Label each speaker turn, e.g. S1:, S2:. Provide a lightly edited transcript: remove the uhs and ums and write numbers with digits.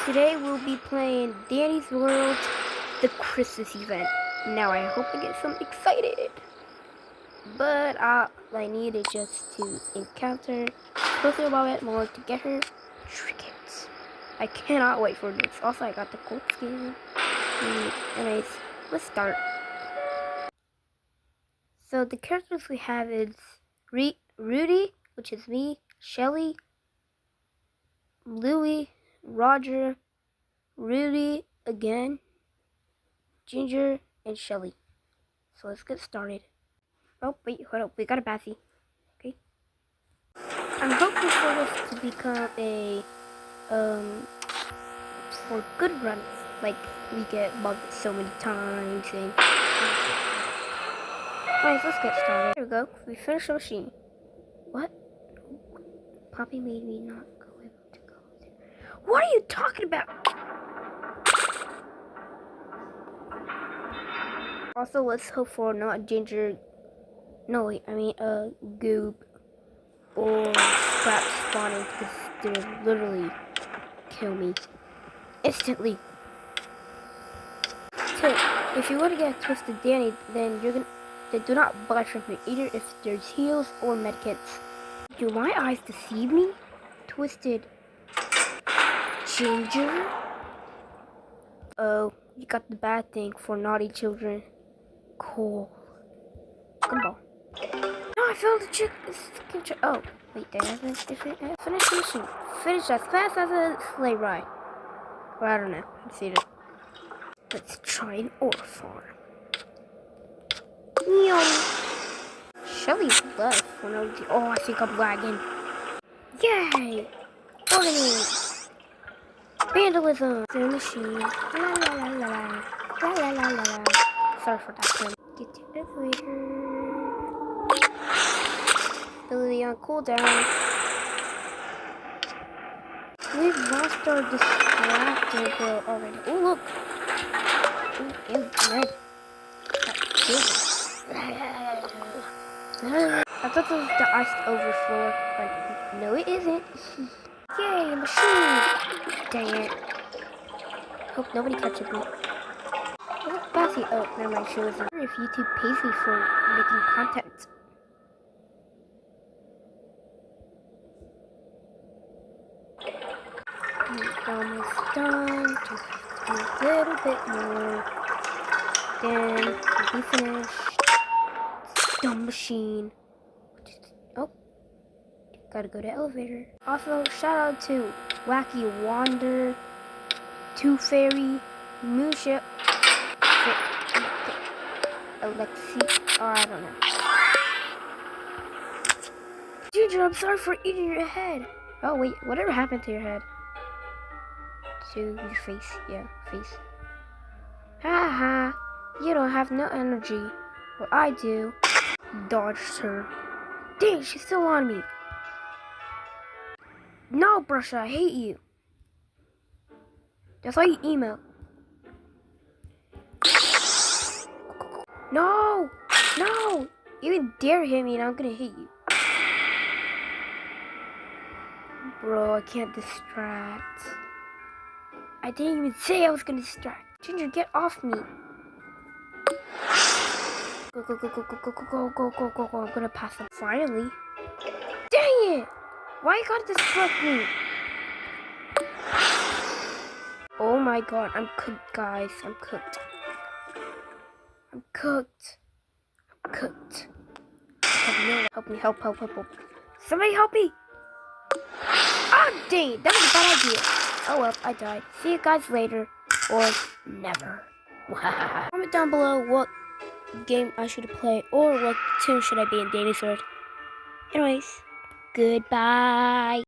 S1: Today we'll be playing Danny's World, the Christmas event. Now I hope I get some excited. But all I need is just to encounter Closer Bobette more to get her trinkets. I cannot wait for this. Also, I got the gold skin. Anyways, let's start. So the characters we have is Rudy, which is me, Shelly, Louie, Roger, Rudy again, Ginger, and Shelly. So let's get started. Oh, wait, hold up. We got a Bassy. Okay. I'm hoping for this to become a, for good runs. Like, we get bugged so many times and... Alright, let's get started. There we go. We finished the machine. What? Poppy made me not go able to go there. What are you talking about? Also, let's hope for not Ginger. No, wait, I mean, Goob or Scrap spawning because they'll literally kill me instantly. Tip: if you want to get a Twisted Danny, then do not buy from here, either if there's heals or medkits. Do my eyes deceive me? Twisted Ginger? Oh, you got the bad thing for naughty children. Cool. Gumball. No, I failed the chick. Oh, wait, did I finish the mission? Finish as fast as a sleigh ride. Well, I don't know. Let's see it. Let's try an ore farm. Shelly's left. Oh, I think I'm lagging. Yay! Ordering. Vandalism. The machine. La la la la la. La la la la la. Sorry for that term. Get to the elevator. Ability on cooldown. We've lost our distracted girl already. Oh, look! Ooh, ew, red. I thought this was the iced overflow, but no, it isn't. Yay, machine! Dang it. Hope nobody catches me. Look, Bassy. Oh, never mind, she wasn't. If YouTube pays me for making content. Almost done. Just a little bit more. Then we'll be finished. Dumb machine. Oh, gotta go to elevator. Also, shout out to Wacky Wander, Two Fairy, Moonship, Alexi. Oh, I don't know. Ginger, I'm sorry for eating your head. Oh wait, whatever happened to your head? To your face, yeah, face. Ha ha, you don't have no energy. Well, I do. Dodged her. Dang, she's still on me. No, Brusha, I hate you. That's why you email. No, no, you even dare hit me and I'm gonna hit you. Bro, I can't distract. I didn't even say I was gonna distract. Ginger, get off me. Go, go, go, go, go, go, go, go, go, go, go, go. I'm gonna pass them. Finally. Dang it! Why you gotta distract me? Oh my god, I'm cooked, guys. I'm cooked. I'm cooked. I'm cooked. Help me, help. Somebody help me! Ah, dang it, that was a bad idea. Oh well, I died. See you guys later. Or never. Comment down below what game I should play or what tune should I be in Danny's World. Anyways, goodbye.